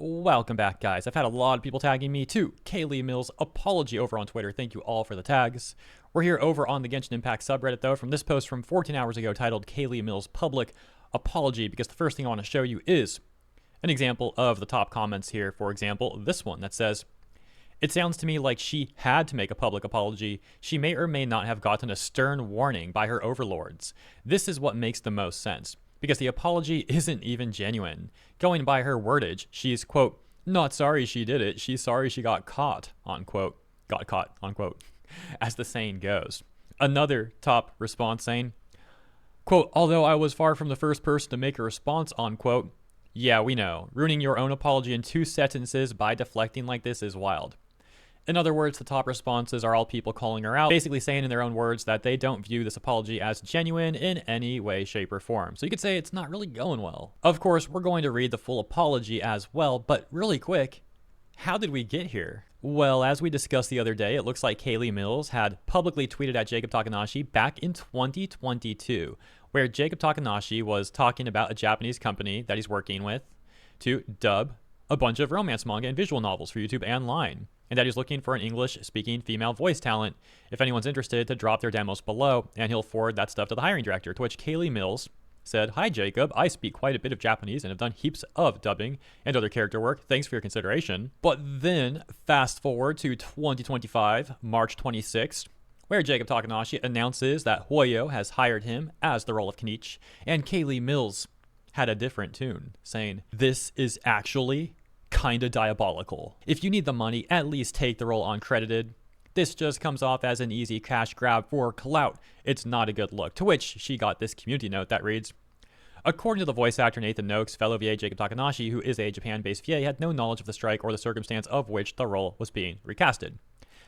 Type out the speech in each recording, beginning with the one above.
Welcome back, guys. I've had a lot of people tagging me to Kaylee Mills' apology over on Twitter. Thank you all for the tags. We're here over on the Genshin Impact subreddit, though, from this post from 14 hours ago titled Kaylee Mills' Public Apology, because the first thing I want to show you is an example of the top comments here. For example, this one that says, "It sounds to me like she had to make a public apology. She may or may not have gotten a stern warning by her overlords. This is what makes the most sense, because the apology isn't even genuine. Going by her wordage, she's, quote, not sorry she did it, she's sorry she got caught, unquote. Got caught, unquote, as the saying goes." Another top response saying, quote, "Although I was far from the first person to make a response, unquote. Yeah, we know. Ruining your own apology in 2 sentences by deflecting like this is wild." In other words, the top responses are all people calling her out, basically saying in their own words that they don't view this apology as genuine in any way, shape, or form. So you could say it's not really going well. Of course, we're going to read the full apology as well, but really quick, how did we get here? Well, as we discussed the other day, it looks like Kaylee Mills had publicly tweeted at Jacob Takanashi back in 2022, where Jacob Takanashi was talking about a Japanese company that he's working with to dub a bunch of romance manga and visual novels for YouTube and Line, and that he's looking for an English-speaking female voice talent. If anyone's interested, to drop their demos below, and he'll forward that stuff to the hiring director, to which Kaylee Mills said, "Hi Jacob, I speak quite a bit of Japanese and have done heaps of dubbing and other character work. Thanks for your consideration." But then, fast forward to 2025, March 26th, where Jacob Takanashi announces that Hoyo has hired him as the role of Kenichi, and Kaylee Mills had a different tune, saying, "This is actually kinda diabolical. If you need the money, at least take the role uncredited. This just comes off as an easy cash grab for clout. It's not a good look." To which she got this community note that reads, "According to the voice actor Nathan Noakes, fellow VA Jacob Takanashi, who is a Japan-based VA, had no knowledge of the strike or the circumstance of which the role was being recasted."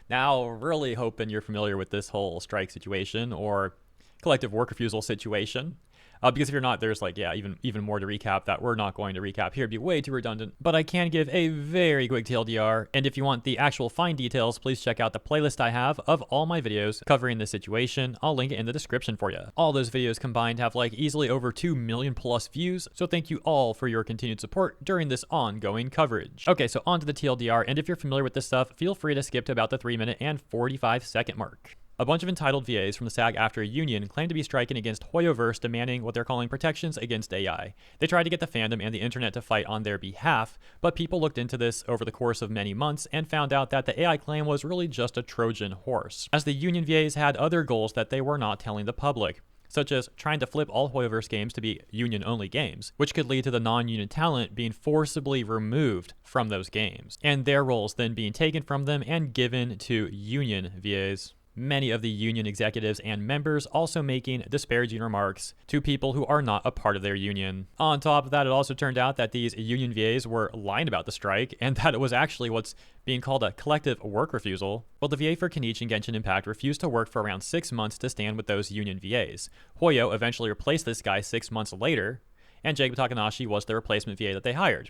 Now, really hoping you're familiar with this whole strike situation or collective work refusal situation. Because if you're not, there's even more to recap that we're not going to recap here. It'd be way too redundant. But I can give a very quick TLDR. And if you want the actual fine details, please check out the playlist I have of all my videos covering this situation. I'll link it in the description for you. All those videos combined have easily over 2 million plus views. So thank you all for your continued support during this ongoing coverage. Okay, so on to the TLDR. And if you're familiar with this stuff, feel free to skip to about the 3-minute and 45-second mark. A bunch of entitled VAs from the SAG-AFTRA union claim to be striking against Hoyoverse, demanding what they're calling protections against AI. They tried to get the fandom and the internet to fight on their behalf, but people looked into this over the course of many months and found out that the AI claim was really just a Trojan horse, as the union VAs had other goals that they were not telling the public, such as trying to flip all Hoyoverse games to be union-only games, which could lead to the non-union talent being forcibly removed from those games, and their roles then being taken from them and given to union VAs. Many of the union executives and members also making disparaging remarks to people who are not a part of their union. On top of that, it also turned out that these union VAs were lying about the strike and that it was actually what's being called a collective work refusal. Well, the VA for Kenichi and Genshin Impact refused to work for around 6 months to stand with those union VAs. Hoyo eventually replaced this guy 6 months later, and Jacob Takanashi was the replacement VA that they hired.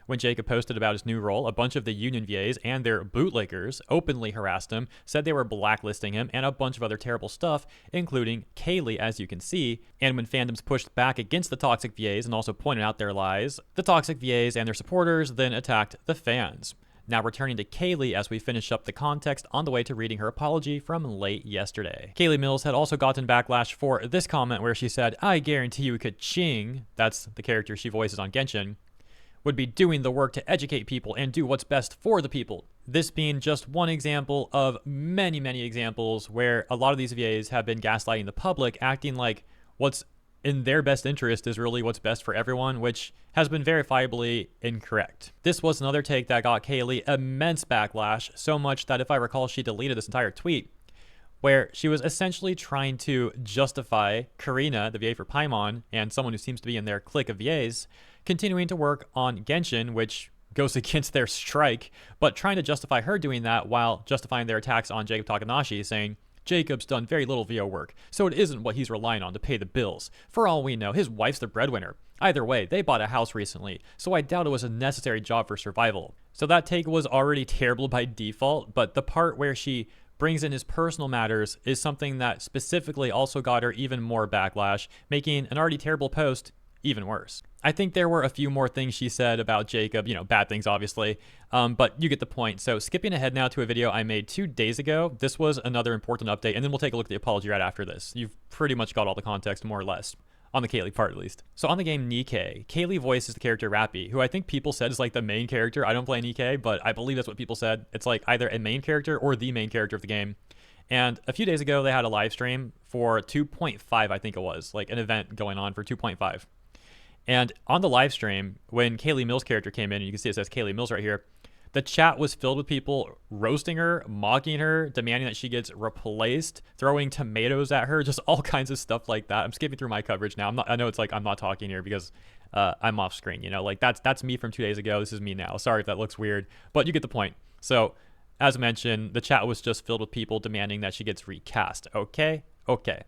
When Jacob posted about his new role, a bunch of the union VAs and their bootlickers openly harassed him, said they were blacklisting him, and a bunch of other terrible stuff, including Kaylee, as you can see. And when fandoms pushed back against the toxic VAs and also pointed out their lies, the toxic VAs and their supporters then attacked the fans. Now returning to Kaylee as we finish up the context on the way to reading her apology from late yesterday. Kaylee Mills had also gotten backlash for this comment where she said, "I guarantee you Ka-Ching," that's the character she voices on Genshin, "would be doing the work to educate people and do what's best for the people." This being just one example of many, many examples where a lot of these VAs have been gaslighting the public, acting like what's in their best interest is really what's best for everyone, which has been verifiably incorrect. This was another take that got Kaylee immense backlash, so much that if I recall, she deleted this entire tweet, where she was essentially trying to justify Karina, the VA for Paimon, and someone who seems to be in their clique of VAs, continuing to work on Genshin, which goes against their strike, but trying to justify her doing that while justifying their attacks on Jacob Takanashi, saying, "Jacob's done very little VO work, so it isn't what he's relying on to pay the bills. For all we know, his wife's the breadwinner. Either way, they bought a house recently, so I doubt it was a necessary job for survival." So that take was already terrible by default, but the part where she brings in his personal matters is something that specifically also got her even more backlash, making an already terrible post even worse. I think there were a few more things she said about Jacob, bad things, obviously, but you get the point. So skipping ahead now to a video I made 2 days ago, this was another important update, and then we'll take a look at the apology right after this. You've pretty much got all the context, more or less, on the Kaylee part at least. So on the game Nikke, Kaylee voices the character Rappy, who I think people said is like the main character. I don't play Nikke, but I believe that's what people said. It's like either a main character or the main character of the game. And a few days ago, they had a live stream for 2.5, I think it was, like an event going on for 2.5. And on the live stream, when Kaylee Mills' character came in, and you can see it says Kaylee Mills right here, the chat was filled with people roasting her, mocking her, demanding that she gets replaced, throwing tomatoes at her, just all kinds of stuff like that. I'm skipping through my coverage now. I know it's like I'm not talking here because I'm off screen, like that's me from 2 days ago. This is me now. Sorry if that looks weird, but you get the point. So as mentioned, the chat was just filled with people demanding that she gets recast. Okay.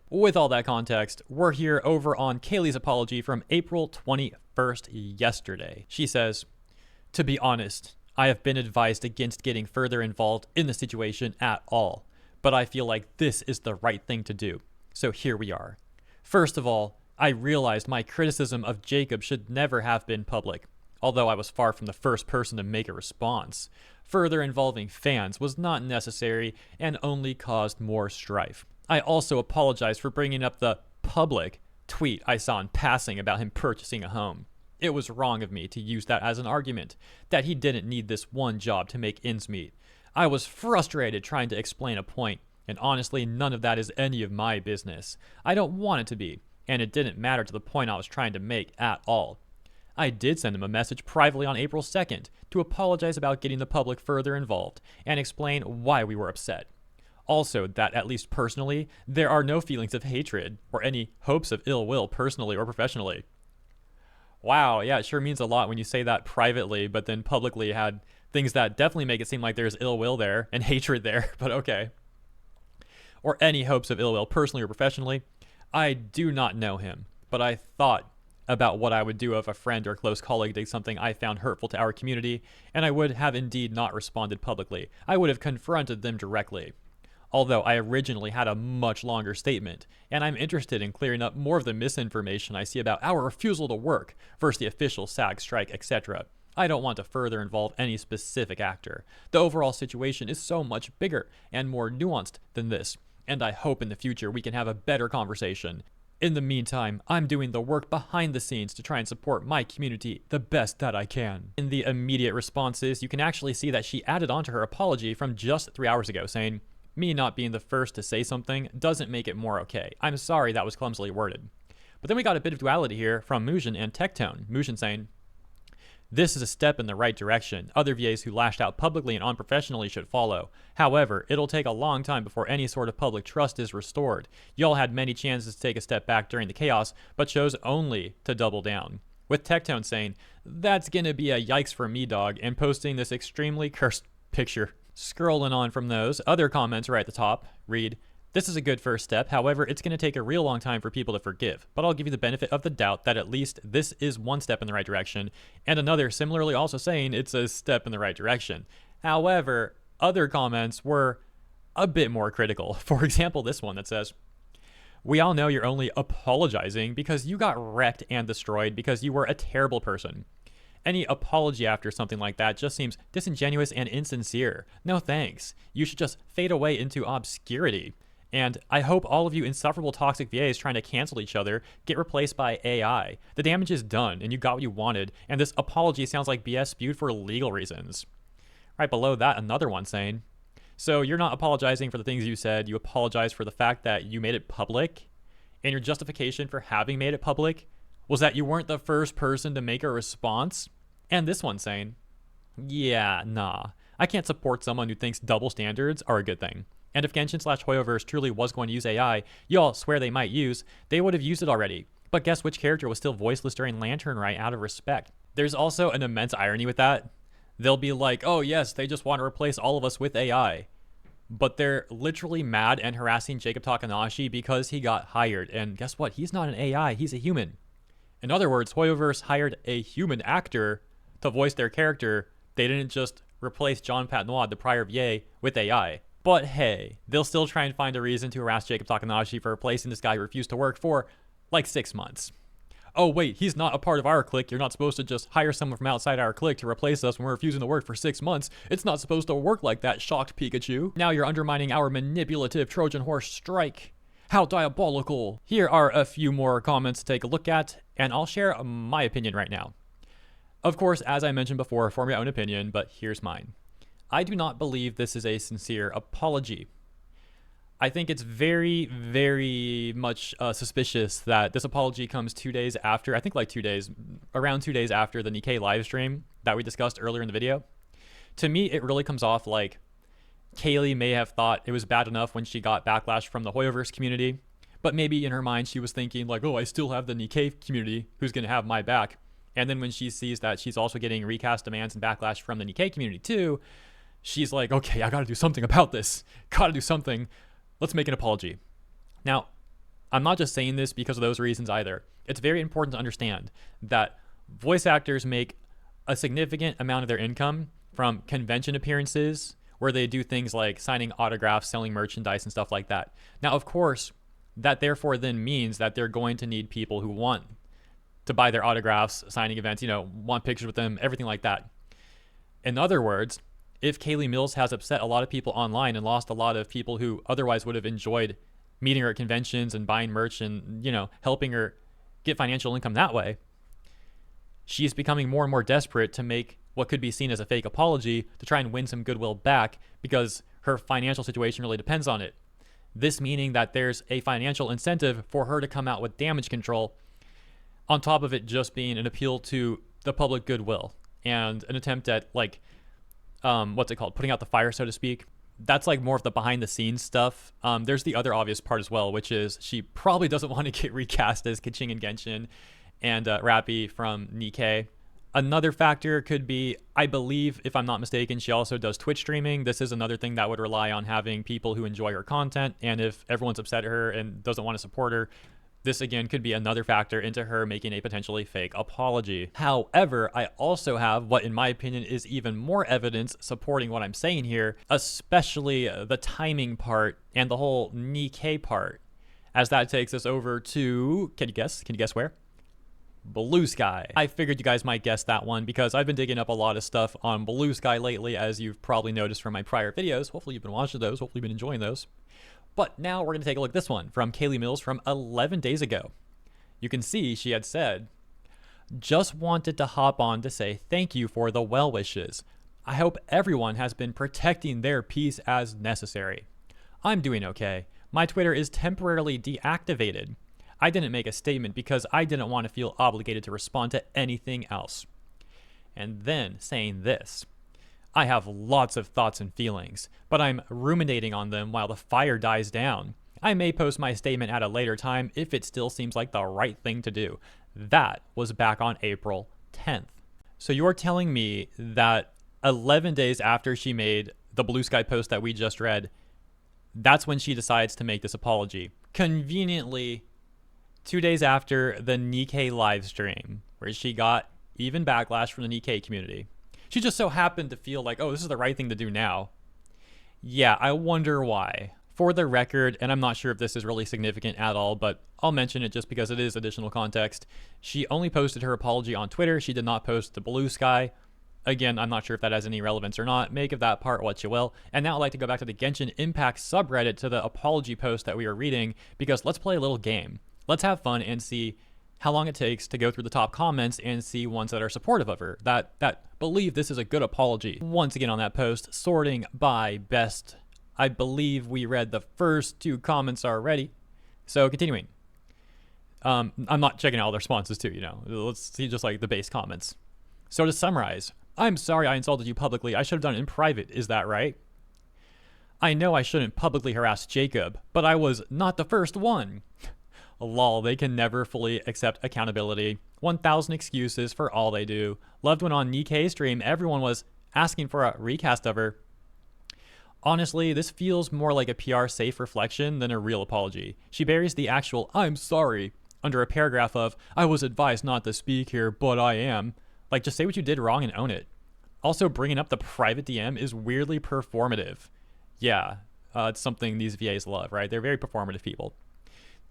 With all that context, we're here over on Kaylee's apology from April 21st, yesterday. She says, "To be honest, I have been advised against getting further involved in the situation at all, but I feel like this is the right thing to do. So here we are. First of all, I realized my criticism of Jacob should never have been public, although I was far from the first person to make a response. Further involving fans was not necessary and only caused more strife. I also apologize for bringing up the public tweet I saw in passing about him purchasing a home. It was wrong of me to use that as an argument, that he didn't need this one job to make ends meet. I was frustrated trying to explain a point, and honestly, none of that is any of my business. I don't want it to be, and it didn't matter to the point I was trying to make at all. I did send him a message privately on April 2nd to apologize about getting the public further involved and explain why we were upset. Also, that at least personally, there are no feelings of hatred or any hopes of ill will personally or professionally." Wow, yeah, it sure means a lot when you say that privately, but then publicly had things that definitely make it seem like there's ill will there and hatred there, but okay. "Or any hopes of ill will personally or professionally. I do not know him, but I thought about what I would do if a friend or close colleague did something I found hurtful to our community, and I would have indeed not responded publicly. I would have confronted them directly. Although I originally had a much longer statement, and I'm interested in clearing up more of the misinformation I see about our refusal to work versus the official SAG strike, etc. I don't want to further involve any specific actor. The overall situation is so much bigger and more nuanced than this, and I hope in the future we can have a better conversation. In the meantime, I'm doing the work behind the scenes to try and support my community the best that I can." In the immediate responses, you can actually see that she added on to her apology from just 3 hours ago, saying, "Me not being the first to say something doesn't make it more okay. I'm sorry that was clumsily worded." But then we got a bit of duality here from Mujin and Tectone. Mujin saying, "This is a step in the right direction. Other VAs who lashed out publicly and unprofessionally should follow. However, it'll take a long time before any sort of public trust is restored. Y'all had many chances to take a step back during the chaos, but chose only to double down." With Tectone saying, "That's gonna be a yikes for me, dog," and posting this extremely cursed picture. Scrolling on from those, other comments right at the top read, "This is a good first step. However, it's going to take a real long time for people to forgive. But I'll give you the benefit of the doubt that at least this is one step in the right direction." And another similarly also saying it's a step in the right direction. However, other comments were a bit more critical. For example, this one that says, "We all know you're only apologizing because you got wrecked and destroyed because you were a terrible person. Any apology after something like that just seems disingenuous and insincere. No thanks. You should just fade away into obscurity. And I hope all of you insufferable toxic VAs trying to cancel each other get replaced by AI. The damage is done and you got what you wanted, and this apology sounds like BS spewed for legal reasons." Right below that, another one saying, "So you're not apologizing for the things you said, you apologize for the fact that you made it public? And your justification for having made it public was that you weren't the first person to make a response?" And this one saying, "Yeah, nah. I can't support someone who thinks double standards are a good thing. And if Genshin/Hoyoverse truly was going to use AI, y'all swear they might use, they would have used it already. But guess which character was still voiceless during Lantern Rite out of respect?" There's also an immense irony with that. They'll be like, "Oh yes, they just want to replace all of us with AI." But they're literally mad and harassing Jacob Takanashi because he got hired. And guess what? He's not an AI, he's a human. In other words, Hoyoverse hired a human actor to voice their character. They didn't just replace John Patnois, the prior VA, with AI. But hey, they'll still try and find a reason to harass Jacob Takanashi for replacing this guy who refused to work for like 6 months. oh wait, he's not a part of our clique. You're not supposed to just hire someone from outside our clique to replace us when we're refusing to work for 6 months. It's not supposed to work like that, shocked Pikachu. Now you're undermining our manipulative Trojan horse strike. How diabolical. Here are a few more comments to take a look at, and I'll share my opinion right now. Of course, as I mentioned before, form your own opinion, but here's mine. I do not believe this is a sincere apology. I think it's very, very much suspicious that this apology comes 2 days after, I think like 2 days, around 2 days after the Nikke live stream that we discussed earlier in the video. To me, it really comes off like Kaylee may have thought it was bad enough when she got backlash from the Hoyoverse community, but maybe in her mind she was thinking like, oh, I still have the Nikke community who's going to have my back. And then when she sees that she's also getting recast demands and backlash from the Nikke community too, she's like, okay, I got to do something about this. Got to do something. Let's make an apology. Now, I'm not just saying this because of those reasons either. It's very important to understand that voice actors make a significant amount of their income from convention appearances where they do things like signing autographs, selling merchandise, and stuff like that. Now, of course, that therefore then means that they're going to need people who want to buy their autographs, signing events, want pictures with them, everything like that. In other words, if Kaylee Mills has upset a lot of people online and lost a lot of people who otherwise would have enjoyed meeting her at conventions and buying merch and, helping her get financial income that way, she's becoming more and more desperate to make what could be seen as a fake apology to try and win some goodwill back because her financial situation really depends on it. This meaning that there's a financial incentive for her to come out with damage control on top of it just being an appeal to the public goodwill and an attempt at putting out the fire, so to speak. That's like more of the behind the scenes stuff. There's the other obvious part as well, which is she probably doesn't want to get recast as Keqing and Genshin and Rappy from Nikke. Another factor could be, I believe, if I'm not mistaken, she also does Twitch streaming. This is another thing that would rely on having people who enjoy her content. And if everyone's upset at her and doesn't want to support her, this again could be another factor into her making a potentially fake apology. However, I also have what in my opinion is even more evidence supporting what I'm saying here, especially the timing part and the whole Nikke part, as that takes us over to, can you guess where? Blue Sky. I figured you guys might guess that one because I've been digging up a lot of stuff on Blue Sky lately, as you've probably noticed from my prior videos. Hopefully you've been watching those, hopefully you've been enjoying those. But now we're going to take a look at this one from Kaylee Mills from 11 days ago. You can see she had said, just wanted to hop on to say thank you for the well wishes. I hope everyone has been protecting their peace as necessary. I'm doing okay. My Twitter is temporarily deactivated. I didn't make a statement because I didn't want to feel obligated to respond to anything else. And then saying this. I have lots of thoughts and feelings, but I'm ruminating on them while the fire dies down. I may post my statement at a later time if it still seems like the right thing to do. That was back on April 10th. So you're telling me that 11 days after she made the Blue Sky post that we just read, that's when she decides to make this apology. Conveniently, 2 days after the Nikke live stream, where she got even backlash from the Nikke community. She just so happened to feel like, oh, this is the right thing to do now. Yeah, I wonder why. For the record, and I'm not sure if this is really significant at all, but I'll mention it just because it is additional context. She only posted her apology on Twitter. She did not post the Blue Sky. Again, I'm not sure if that has any relevance or not. Make of that part what you will. And now I'd like to go back to the Genshin Impact subreddit to the apology post that we were reading, because let's play a little game. Let's have fun and see how long it takes to go through the top comments and see ones that are supportive of her, that believe this is a good apology. Once again on that post, sorting by best. I believe we read the first 2 comments already. So continuing. I'm not checking out all the responses too, Let's see just like the base comments. So to summarize, I'm sorry I insulted you publicly. I should have done it in private. Is that right? I know I shouldn't publicly harass Jacob, but I was not the first one. Lol, they can never fully accept accountability. 1,000 excuses for all they do. Loved when on Nikke's stream, everyone was asking for a recast of her. Honestly, this feels more like a PR safe reflection than a real apology. She buries the actual I'm sorry under a paragraph of I was advised not to speak here, but I am. Like, just say what you did wrong and own it. Also, bringing up the private DM is weirdly performative. Yeah, it's something these VAs love, right? They're very performative people.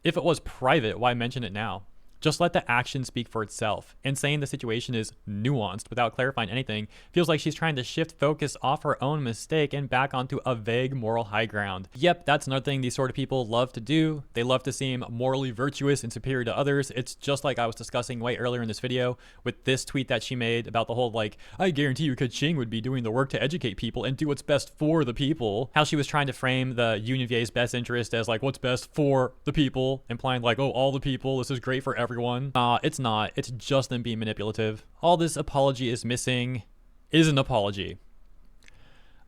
If it was private, why mention it now? Just let the action speak for itself. And saying the situation is nuanced without clarifying anything feels like she's trying to shift focus off her own mistake and back onto a vague moral high ground. Yep, that's another thing these sort of people love to do. They love to seem morally virtuous and superior to others. It's just like I was discussing way earlier in this video with this tweet that she made about the whole like, I guarantee you Ka-Ching would be doing the work to educate people and do what's best for the people. How she was trying to frame the Union VA's best interest as like what's best for the people, implying like, oh, all the people, this is great for everyone. It's not. It's just them being manipulative. All this apology is missing is an apology.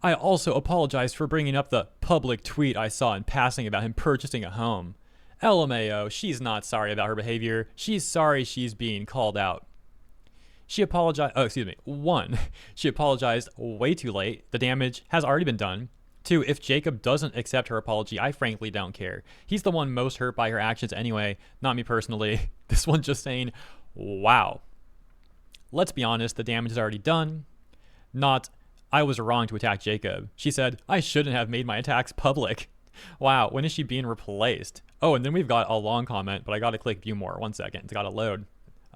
I also apologize for bringing up the public tweet I saw in passing about him purchasing a home. LMAO, she's not sorry about her behavior. She's sorry she's being called out. She apologized. Oh, excuse me. 1, she apologized way too late. The damage has already been done. 2, if Jacob doesn't accept her apology, I frankly don't care. He's the one most hurt by her actions anyway, not me personally. This one just saying, wow. Let's be honest, the damage is already done. Not, I was wrong to attack Jacob. She said, I shouldn't have made my attacks public. Wow, when is she being replaced? Oh, and then we've got a long comment, but I gotta click view more. 1 second, it's gotta load.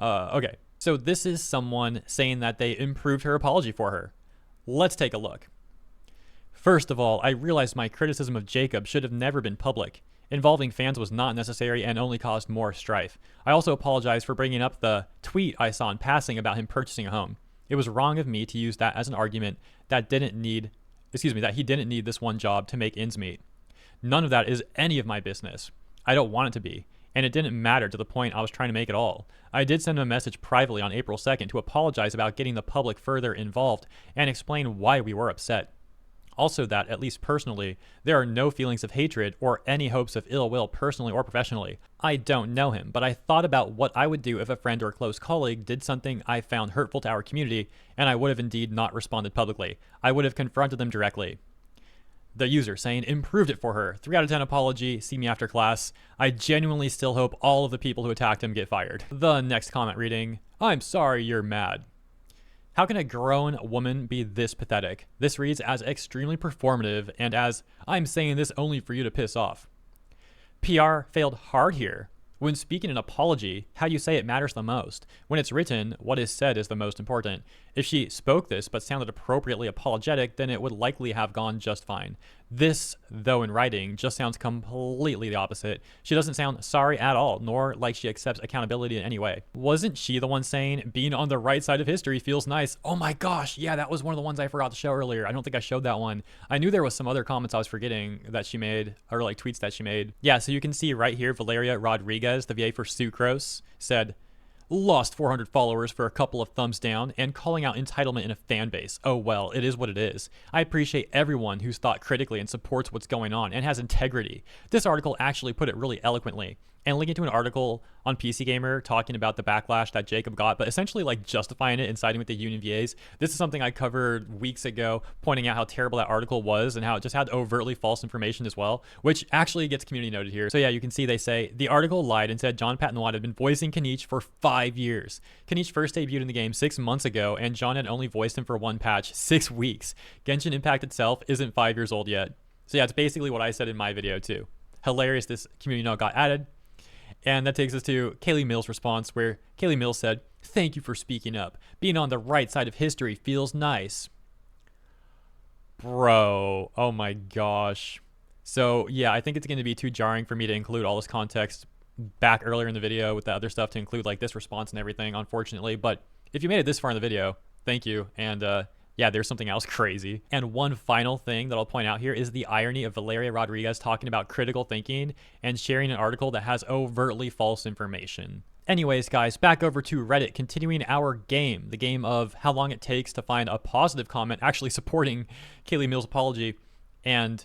Okay, so this is someone saying that they improved her apology for her. Let's take a look. First of all, I realized my criticism of Jacob should have never been public. Involving fans was not necessary and only caused more strife. I also apologize for bringing up the tweet I saw in passing about him purchasing a home. It was wrong of me to use that as an argument that he didn't need this one job to make ends meet. None of that is any of my business. I don't want it to be, and it didn't matter to the point I was trying to make at all. I did send him a message privately on April 2nd to apologize about getting the public further involved and explain why we were upset. Also that, at least personally, there are no feelings of hatred or any hopes of ill will personally or professionally. I don't know him, but I thought about what I would do if a friend or close colleague did something I found hurtful to our community, and I would have indeed not responded publicly. I would have confronted them directly. The user saying, improved it for her. 3 out of 10 apology, see me after class. I genuinely still hope all of the people who attacked him get fired. The next comment reading, I'm sorry you're mad. How can a grown woman be this pathetic? This reads as extremely performative and as, I'm saying this only for you to piss off. PR failed hard here. When speaking an apology, how you say it matters the most. When it's written, what is said is the most important. If she spoke this but sounded appropriately apologetic, then it would likely have gone just fine. This, though in writing, just sounds completely the opposite. She doesn't sound sorry at all, nor like she accepts accountability in any way. Wasn't she the one saying, being on the right side of history feels nice? Oh my gosh, yeah, that was one of the ones I forgot to show earlier. I don't think I showed that one. I knew there was some other comments I was forgetting that she made, or like tweets that she made. Yeah, so you can see right here, Valeria Rodriguez, the VA for Sucrose, said, lost 400 followers for a couple of thumbs down and calling out entitlement in a fan base. Oh well, it is what it is. I appreciate everyone who's thought critically and supports what's going on and has integrity. This article actually put it really eloquently. And linking to an article on PC Gamer talking about the backlash that Jacob got, but essentially like justifying it and siding with the Union VAs. This is something I covered weeks ago, pointing out how terrible that article was and how it just had overtly false information as well, which actually gets community noted here. So yeah, you can see they say, the article lied and said John Patinoire had been voicing Kaniche for 5 years. Kaniche first debuted in the game 6 months ago, and John had only voiced him for one patch, 6 weeks. Genshin Impact itself isn't 5 years old yet. So yeah, it's basically what I said in my video too. Hilarious this community note got added. And that takes us to Kaylee Mills' response, where Kaylee Mills said, thank you for speaking up. Being on the right side of history feels nice. Bro, oh my gosh. So yeah, I think it's going to be too jarring for me to include all this context back earlier in the video with the other stuff to include like this response and everything, unfortunately. But if you made it this far in the video, thank you. And yeah, there's something else crazy. And one final thing that I'll point out here is the irony of Valeria Rodriguez talking about critical thinking and sharing an article that has overtly false information. Anyways, guys, back over to Reddit, continuing our game, the game of how long it takes to find a positive comment actually supporting Kaylee Mills' apology. And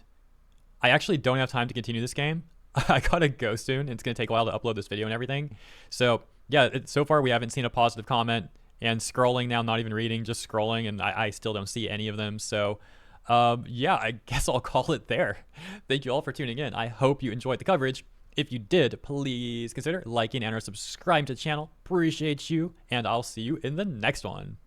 I actually don't have time to continue this game. I gotta go soon. It's gonna take a while to upload this video and everything. So yeah, so far we haven't seen a positive comment. And scrolling now, not even reading, just scrolling, and I still don't see any of them. So, yeah, I guess I'll call it there. Thank you all for tuning in. I hope you enjoyed the coverage. If you did, please consider liking and or subscribing to the channel. Appreciate you, and I'll see you in the next one.